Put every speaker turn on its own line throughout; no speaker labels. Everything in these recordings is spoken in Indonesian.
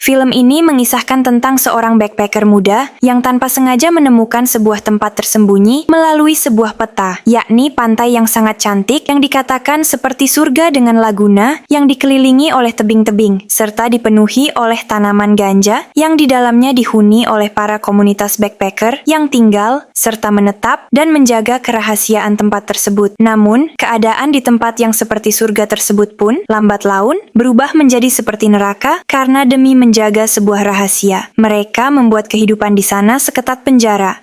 Film ini mengisahkan tentang seorang backpacker muda yang tanpa sengaja menemukan sebuah tempat tersembunyi melalui sebuah peta, yakni pantai yang sangat cantik yang dikatakan seperti surga dengan laguna yang dikelilingi oleh tebing-tebing, serta dipenuhi oleh tanaman ganja yang di dalamnya dihuni oleh para komunitas backpacker yang tinggal serta menetap dan menjaga kerahasiaan tempat tersebut. Namun, keadaan di tempat yang seperti surga tersebut pun lambat laun berubah menjadi seperti neraka karena demi menjaga sebuah rahasia. Mereka membuat kehidupan di sana seketat penjara.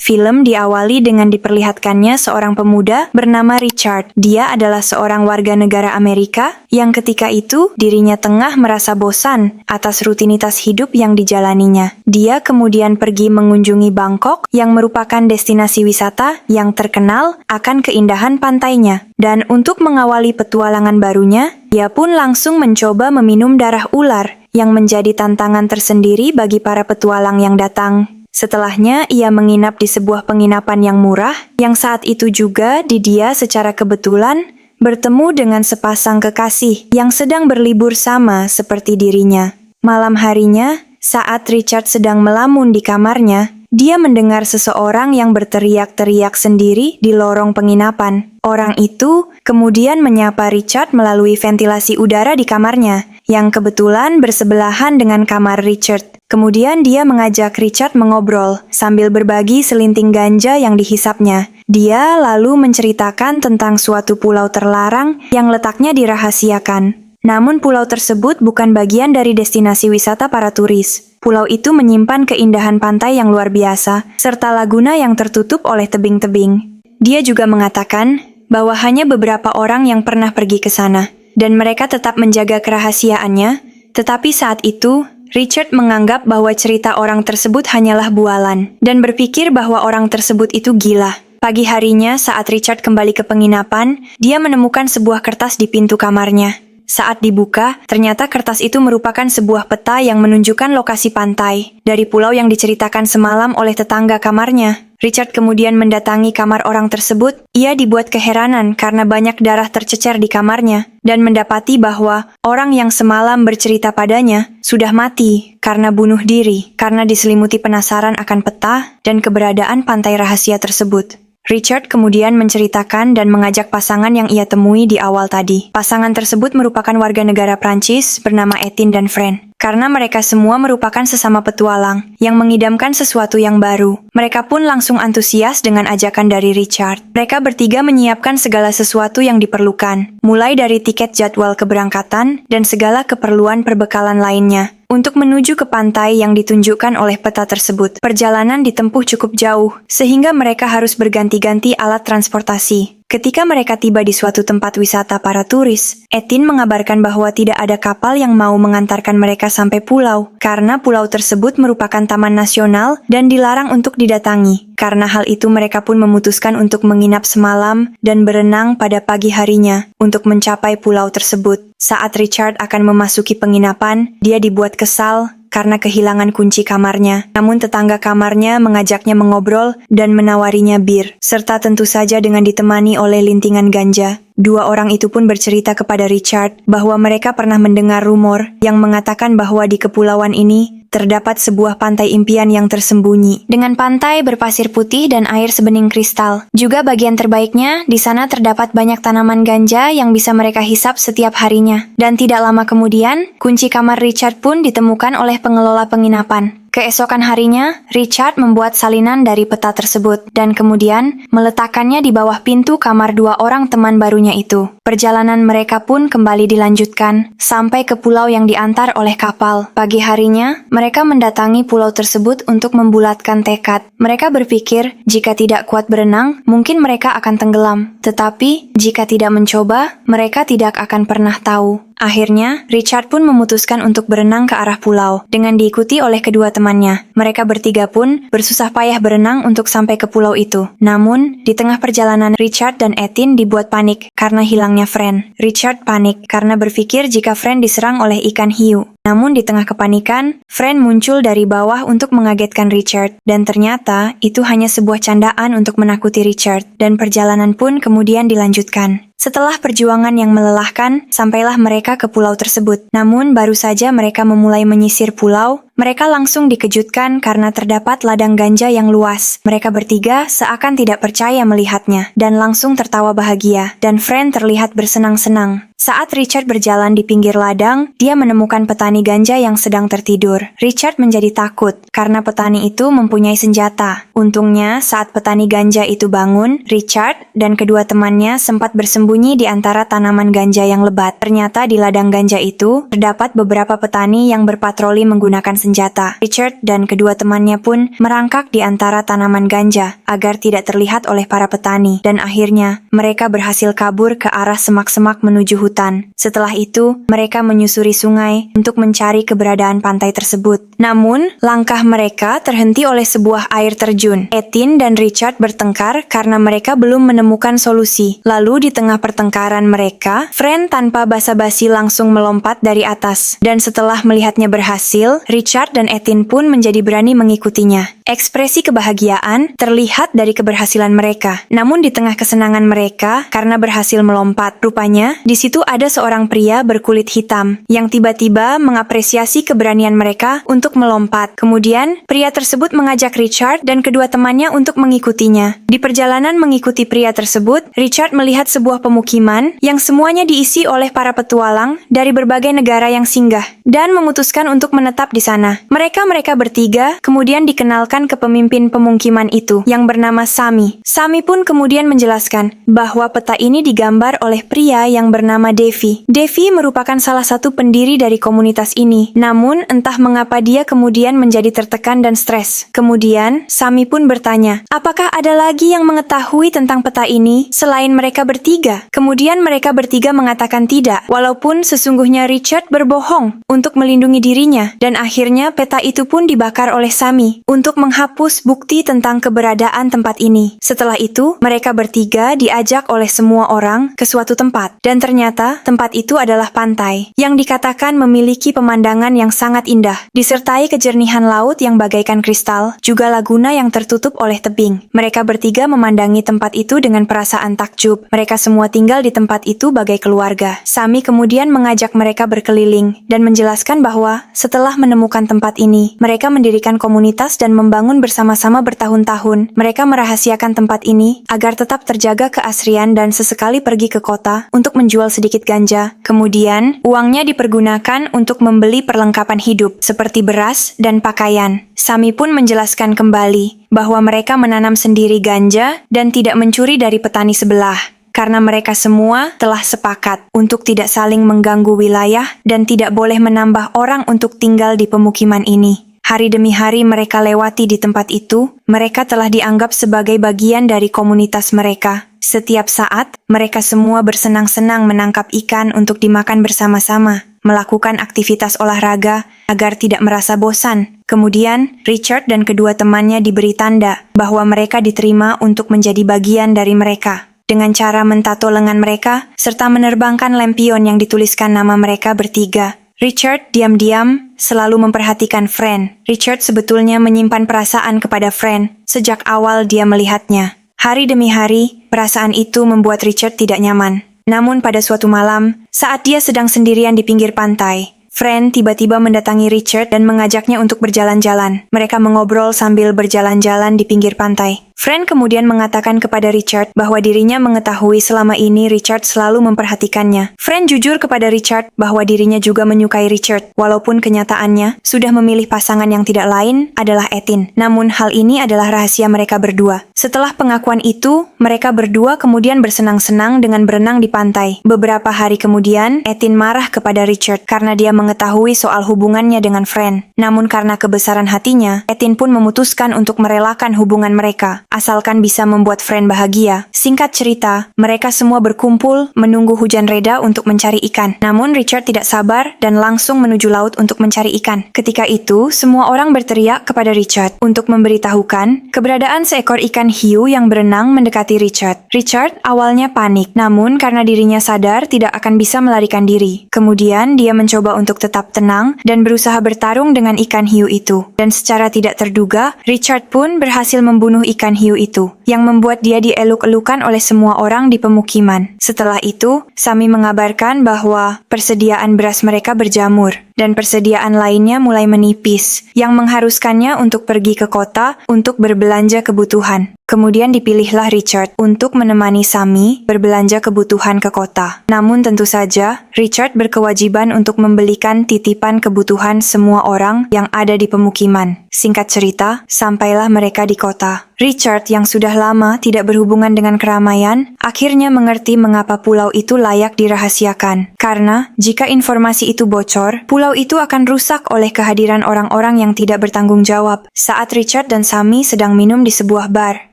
Film diawali dengan diperlihatkannya seorang pemuda bernama Richard. Dia adalah seorang warga negara Amerika yang ketika itu dirinya tengah merasa bosan atas rutinitas hidup yang dijalaninya. Dia kemudian pergi mengunjungi Bangkok yang merupakan destinasi wisata yang terkenal akan keindahan pantainya. Dan untuk mengawali petualangan barunya, dia pun langsung mencoba meminum darah ular yang menjadi tantangan tersendiri bagi para petualang yang datang. Setelahnya, ia menginap di sebuah penginapan yang murah, yang saat itu juga dia secara kebetulan bertemu dengan sepasang kekasih yang sedang berlibur sama seperti dirinya. Malam harinya, saat Richard sedang melamun di kamarnya, dia mendengar seseorang yang berteriak-teriak sendiri di lorong penginapan. Orang itu kemudian menyapa Richard melalui ventilasi udara di kamarnya, yang kebetulan bersebelahan dengan kamar Richard. Kemudian dia mengajak Richard mengobrol sambil berbagi selinting ganja yang dihisapnya. Dia lalu menceritakan tentang suatu pulau terlarang yang letaknya dirahasiakan. Namun pulau tersebut bukan bagian dari destinasi wisata para turis. Pulau itu menyimpan keindahan pantai yang luar biasa, serta laguna yang tertutup oleh tebing-tebing. Dia juga mengatakan bahwa hanya beberapa orang yang pernah pergi ke sana, dan mereka tetap menjaga kerahasiaannya, tetapi saat itu, Richard menganggap bahwa cerita orang tersebut hanyalah bualan, dan berpikir bahwa orang tersebut itu gila. Pagi harinya, saat Richard kembali ke penginapan, dia menemukan sebuah kertas di pintu kamarnya. Saat dibuka, ternyata kertas itu merupakan sebuah peta yang menunjukkan lokasi pantai dari pulau yang diceritakan semalam oleh tetangga kamarnya. Richard kemudian mendatangi kamar orang tersebut. Ia dibuat keheranan karena banyak darah tercecer di kamarnya dan mendapati bahwa orang yang semalam bercerita padanya sudah mati karena bunuh diri karena diselimuti penasaran akan peta dan keberadaan pantai rahasia tersebut. Richard kemudian menceritakan dan mengajak pasangan yang ia temui di awal tadi. Pasangan tersebut merupakan warga negara Prancis bernama Etienne dan Fran. Karena mereka semua merupakan sesama petualang yang mengidamkan sesuatu yang baru. Mereka pun langsung antusias dengan ajakan dari Richard. Mereka bertiga menyiapkan segala sesuatu yang diperlukan, mulai dari tiket jadwal keberangkatan dan segala keperluan perbekalan lainnya. Untuk menuju ke pantai yang ditunjukkan oleh peta tersebut, perjalanan ditempuh cukup jauh, sehingga mereka harus berganti-ganti alat transportasi. Ketika mereka tiba di suatu tempat wisata para turis, Etienne mengabarkan bahwa tidak ada kapal yang mau mengantarkan mereka sampai pulau, karena pulau tersebut merupakan taman nasional dan dilarang untuk didatangi. Karena hal itu mereka pun memutuskan untuk menginap semalam dan berenang pada pagi harinya untuk mencapai pulau tersebut. Saat Richard akan memasuki penginapan, dia dibuat kesal karena kehilangan kunci kamarnya. Namun tetangga kamarnya mengajaknya mengobrol dan menawarinya bir, serta tentu saja dengan ditemani oleh lintingan ganja. Dua orang itu pun bercerita kepada Richard bahwa mereka pernah mendengar rumor yang mengatakan bahwa di kepulauan ini terdapat sebuah pantai impian yang tersembunyi, dengan pantai berpasir putih dan air sebening kristal. Juga bagian terbaiknya, di sana terdapat banyak tanaman ganja yang bisa mereka hisap setiap harinya. Dan tidak lama kemudian, kunci kamar Richard pun ditemukan oleh pengelola penginapan. Keesokan harinya, Richard membuat salinan dari peta tersebut dan kemudian meletakkannya di bawah pintu kamar dua orang teman barunya itu. Perjalanan mereka pun kembali dilanjutkan sampai ke pulau yang diantar oleh kapal. Pagi harinya, mereka mendatangi pulau tersebut untuk membulatkan tekad. Mereka berpikir jika tidak kuat berenang, mungkin mereka akan tenggelam. Tetapi, jika tidak mencoba, mereka tidak akan pernah tahu. Akhirnya, Richard pun memutuskan untuk berenang ke arah pulau, dengan diikuti oleh kedua temannya. Mereka bertiga pun bersusah payah berenang untuk sampai ke pulau itu. Namun, di tengah perjalanan, Richard dan Etienne dibuat panik karena hilangnya Fran. Richard panik karena berpikir jika Fran diserang oleh ikan hiu. Namun di tengah kepanikan, Fran muncul dari bawah untuk mengagetkan Richard. Dan ternyata, itu hanya sebuah candaan untuk menakuti Richard. Dan perjalanan pun kemudian dilanjutkan. Setelah perjuangan yang melelahkan, sampailah mereka ke pulau tersebut. Namun baru saja mereka memulai menyisir pulau, mereka langsung dikejutkan karena terdapat ladang ganja yang luas. Mereka bertiga seakan tidak percaya melihatnya, dan langsung tertawa bahagia, dan Fran terlihat bersenang-senang. Saat Richard berjalan di pinggir ladang, dia menemukan petani ganja yang sedang tertidur. Richard menjadi takut, karena petani itu mempunyai senjata. Untungnya, saat petani ganja itu bangun, Richard dan kedua temannya sempat bersembunyi di antara tanaman ganja yang lebat. Ternyata di ladang ganja itu, terdapat beberapa petani yang berpatroli menggunakan senjata. Richard dan kedua temannya pun merangkak di antara tanaman ganja, agar tidak terlihat oleh para petani. Dan akhirnya, mereka berhasil kabur ke arah semak-semak menuju hutan. Setelah itu, mereka menyusuri sungai untuk mencari keberadaan pantai tersebut. Namun, langkah mereka terhenti oleh sebuah air terjun. Ethan dan Richard bertengkar karena mereka belum menemukan solusi. Lalu di tengah pertengkaran mereka, Fran tanpa basa-basi langsung melompat dari atas. Dan setelah melihatnya berhasil, Richard dan Ethan pun menjadi berani mengikutinya. Ekspresi kebahagiaan terlihat dari keberhasilan mereka. Namun di tengah kesenangan mereka karena berhasil melompat, rupanya di situ ada seorang pria berkulit hitam yang tiba-tiba mengapresiasi keberanian mereka untuk melompat. Kemudian, pria tersebut mengajak Richard dan kedua temannya untuk mengikutinya. Di perjalanan mengikuti pria tersebut, Richard melihat sebuah pemukiman yang semuanya diisi oleh para petualang dari berbagai negara yang singgah dan memutuskan untuk menetap di sana. Mereka bertiga kemudian dikenalkan ke pemimpin pemukiman itu yang bernama Sami. Sami pun kemudian menjelaskan bahwa peta ini digambar oleh pria yang bernama Devi. Devi merupakan salah satu pendiri dari komunitas ini. Namun entah mengapa dia kemudian menjadi tertekan dan stres. Kemudian Sami pun bertanya, apakah ada lagi yang mengetahui tentang peta ini selain mereka bertiga? Kemudian mereka bertiga mengatakan tidak, walaupun sesungguhnya Richard berbohong untuk melindungi dirinya. Dan akhirnya peta itu pun dibakar oleh Sami untuk menghapus bukti tentang keberadaan tempat ini. Setelah itu, mereka bertiga diajak oleh semua orang ke suatu tempat. Dan ternyata tempat itu adalah pantai yang dikatakan memiliki pemandangan yang sangat indah, disertai kejernihan laut yang bagaikan kristal, juga laguna yang tertutup oleh tebing. Mereka bertiga memandangi tempat itu dengan perasaan takjub. Mereka semua tinggal di tempat itu bagai keluarga. Sami kemudian mengajak mereka berkeliling dan menjelaskan bahwa setelah menemukan tempat ini, mereka mendirikan komunitas dan membangun bersama-sama bertahun-tahun. Mereka merahasiakan tempat ini agar tetap terjaga keasrian dan sesekali pergi ke kota untuk menjual sedikit ganja. Kemudian, uangnya dipergunakan untuk membeli perlengkapan hidup seperti beras dan pakaian. Sami pun menjelaskan kembali bahwa mereka menanam sendiri ganja dan tidak mencuri dari petani sebelah, karena mereka semua telah sepakat untuk tidak saling mengganggu wilayah dan tidak boleh menambah orang untuk tinggal di pemukiman ini. Hari demi hari mereka lewati di tempat itu, mereka telah dianggap sebagai bagian dari komunitas mereka. Setiap saat, mereka semua bersenang-senang menangkap ikan untuk dimakan bersama-sama, melakukan aktivitas olahraga agar tidak merasa bosan. Kemudian, Richard dan kedua temannya diberi tanda bahwa mereka diterima untuk menjadi bagian dari mereka, dengan cara mentato lengan mereka, serta menerbangkan lampion yang dituliskan nama mereka bertiga. Richard diam-diam selalu memperhatikan Fran. Richard sebetulnya menyimpan perasaan kepada Fran sejak awal dia melihatnya. Hari demi hari, perasaan itu membuat Richard tidak nyaman. Namun pada suatu malam, saat dia sedang sendirian di pinggir pantai, Fran tiba-tiba mendatangi Richard dan mengajaknya untuk berjalan-jalan. Mereka mengobrol sambil berjalan-jalan di pinggir pantai. Fran kemudian mengatakan kepada Richard bahwa dirinya mengetahui selama ini Richard selalu memperhatikannya. Fran jujur kepada Richard bahwa dirinya juga menyukai Richard, walaupun kenyataannya sudah memilih pasangan yang tidak lain adalah Ethan. Namun hal ini adalah rahasia mereka berdua. Setelah pengakuan itu, mereka berdua kemudian bersenang-senang dengan berenang di pantai. Beberapa hari kemudian, Ethan marah kepada Richard karena dia mengetahui soal hubungannya dengan Fran. Namun karena kebesaran hatinya, Ethan pun memutuskan untuk merelakan hubungan mereka, asalkan bisa membuat Fran bahagia. Singkat cerita, mereka semua berkumpul menunggu hujan reda untuk mencari ikan. Namun Richard tidak sabar dan langsung menuju laut untuk mencari ikan. Ketika itu, semua orang berteriak kepada Richard untuk memberitahukan keberadaan seekor ikan hiu yang berenang mendekati Richard. Richard awalnya panik, namun karena dirinya sadar tidak akan bisa melarikan diri. Kemudian dia mencoba untuk tetap tenang dan berusaha bertarung dengan ikan hiu itu. Dan secara tidak terduga, Richard pun berhasil membunuh ikan hiu itu, yang membuat dia dieluk-elukan oleh semua orang di pemukiman. Setelah itu, Sami mengabarkan bahwa persediaan beras mereka berjamur, dan persediaan lainnya mulai menipis, yang mengharuskannya untuk pergi ke kota untuk berbelanja kebutuhan. Kemudian dipilihlah Richard untuk menemani Sami berbelanja kebutuhan ke kota. Namun tentu saja, Richard berkewajiban untuk membelikan titipan kebutuhan semua orang yang ada di pemukiman. Singkat cerita, sampailah mereka di kota. Richard yang sudah lama tidak berhubungan dengan keramaian, akhirnya mengerti mengapa pulau itu layak dirahasiakan. Karena, jika informasi itu bocor, pulau itu akan rusak oleh kehadiran orang-orang yang tidak bertanggung jawab. Saat Richard dan Sami sedang minum di sebuah bar,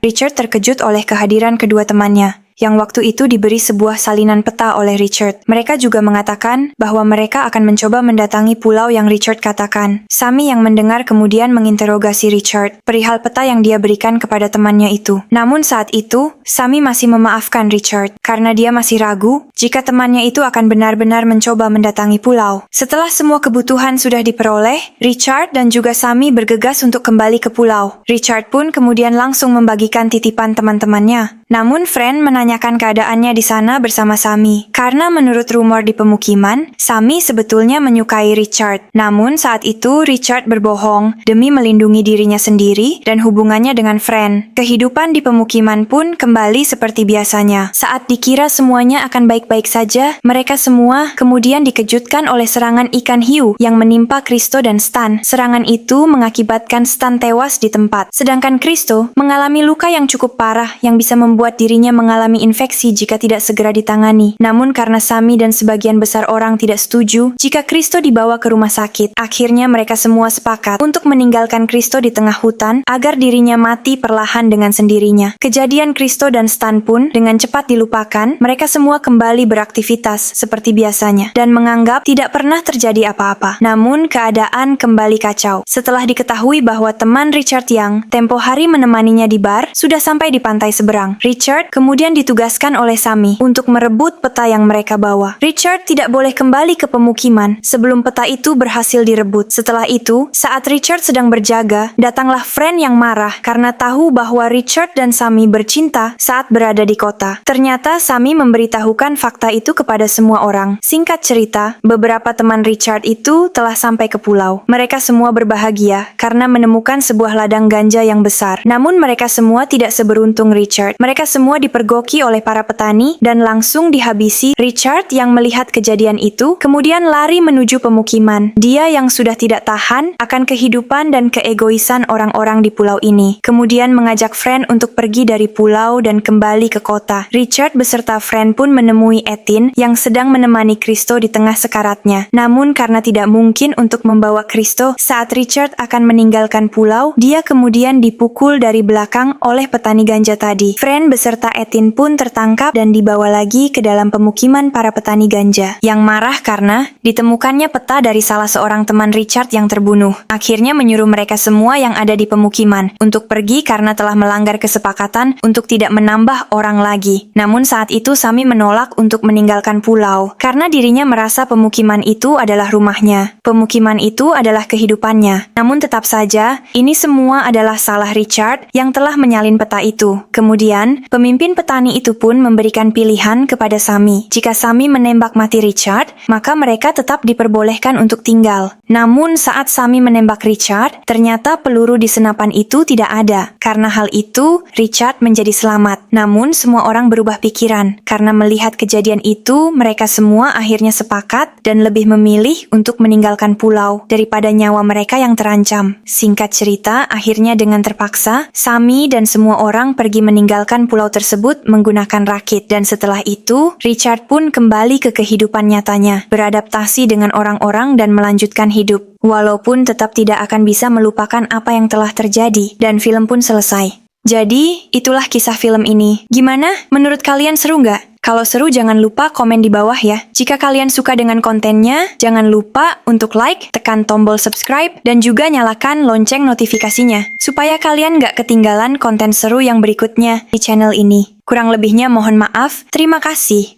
Richard terkejut oleh kehadiran kedua temannya, yang waktu itu diberi sebuah salinan peta oleh Richard. Mereka juga mengatakan bahwa mereka akan mencoba mendatangi pulau yang Richard katakan. Sami yang mendengar kemudian menginterogasi Richard perihal peta yang dia berikan kepada temannya itu. Namun saat itu, Sami masih memaafkan Richard karena dia masih ragu jika temannya itu akan benar-benar mencoba mendatangi pulau. Setelah semua kebutuhan sudah diperoleh, Richard dan juga Sami bergegas untuk kembali ke pulau. Richard pun kemudian langsung membagikan titipan teman-temannya. Namun Fran menanyakan keadaannya di sana bersama Sami. Karena menurut rumor di pemukiman, Sami sebetulnya menyukai Richard. Namun saat itu Richard berbohong demi melindungi dirinya sendiri dan hubungannya dengan Fran. Kehidupan di pemukiman pun kembali seperti biasanya. Saat dikira semuanya akan baik-baik saja, mereka semua kemudian dikejutkan oleh serangan ikan hiu yang menimpa Kristo dan Stan. Serangan itu mengakibatkan Stan tewas di tempat. Sedangkan Kristo mengalami luka yang cukup parah yang bisa membuat dirinya mengalami infeksi jika tidak segera ditangani. Namun karena Sami dan sebagian besar orang tidak setuju jika Kristo dibawa ke rumah sakit, akhirnya mereka semua sepakat untuk meninggalkan Kristo di tengah hutan agar dirinya mati perlahan dengan sendirinya. Kejadian Kristo dan Stan pun dengan cepat dilupakan, mereka semua kembali beraktivitas seperti biasanya dan menganggap tidak pernah terjadi apa-apa. Namun keadaan kembali kacau setelah diketahui bahwa teman Richard yang tempo hari menemaninya di bar sudah sampai di pantai seberang. Richard kemudian ditugaskan oleh Sami untuk merebut peta yang mereka bawa. Richard tidak boleh kembali ke pemukiman sebelum peta itu berhasil direbut. Setelah itu, saat Richard sedang berjaga, datanglah Fran yang marah karena tahu bahwa Richard dan Sami bercinta saat berada di kota. Ternyata Sami memberitahukan fakta itu kepada semua orang. Singkat cerita, beberapa teman Richard itu telah sampai ke pulau. Mereka semua berbahagia karena menemukan sebuah ladang ganja yang besar. Namun mereka semua tidak seberuntung Richard. Mereka semua dipergoki oleh para petani dan langsung dihabisi. Richard yang melihat kejadian itu kemudian lari menuju pemukiman. Dia yang sudah tidak tahan akan kehidupan dan keegoisan orang-orang di pulau ini. Kemudian mengajak Fran untuk pergi dari pulau dan kembali ke kota. Richard beserta Fran pun menemui Etin yang sedang menemani Kristo di tengah sekaratnya. Namun karena tidak mungkin untuk membawa Kristo saat Richard akan meninggalkan pulau, dia kemudian dipukul dari belakang oleh petani ganja tadi. Fran beserta Etin pun tertangkap dan dibawa lagi ke dalam pemukiman para petani ganja, yang marah karena ditemukannya peta dari salah seorang teman Richard yang terbunuh. Akhirnya menyuruh mereka semua yang ada di pemukiman untuk pergi karena telah melanggar kesepakatan untuk tidak menambah orang lagi. Namun saat itu Sami menolak untuk meninggalkan pulau karena dirinya merasa pemukiman itu adalah rumahnya. Pemukiman itu adalah kehidupannya. Namun tetap saja, ini semua adalah salah Richard yang telah menyalin peta itu. Kemudian, pemimpin petani itu pun memberikan pilihan kepada Sami. Jika Sami menembak mati Richard, maka mereka tetap diperbolehkan untuk tinggal. Namun saat Sami menembak Richard, ternyata peluru di senapan itu tidak ada. Karena hal itu, Richard menjadi selamat. Namun semua orang berubah pikiran. Karena melihat kejadian itu, mereka semua akhirnya sepakat dan lebih memilih untuk meninggalkan pulau daripada nyawa mereka yang terancam. Singkat cerita, akhirnya dengan terpaksa, Sami dan semua orang pergi meninggalkan pulau tersebut menggunakan rakit. Dan setelah itu, Richard pun kembali ke kehidupan nyatanya, beradaptasi dengan orang-orang dan melanjutkan hidup. Walaupun tetap tidak akan bisa melupakan apa yang telah terjadi, dan film pun selesai. Jadi, itulah kisah film ini. Gimana? Menurut kalian seru nggak? Kalau seru jangan lupa komen di bawah ya. Jika kalian suka dengan kontennya, jangan lupa untuk like, tekan tombol subscribe, dan juga nyalakan lonceng notifikasinya. Supaya kalian nggak ketinggalan konten seru yang berikutnya di channel ini. Kurang lebihnya mohon maaf, terima kasih.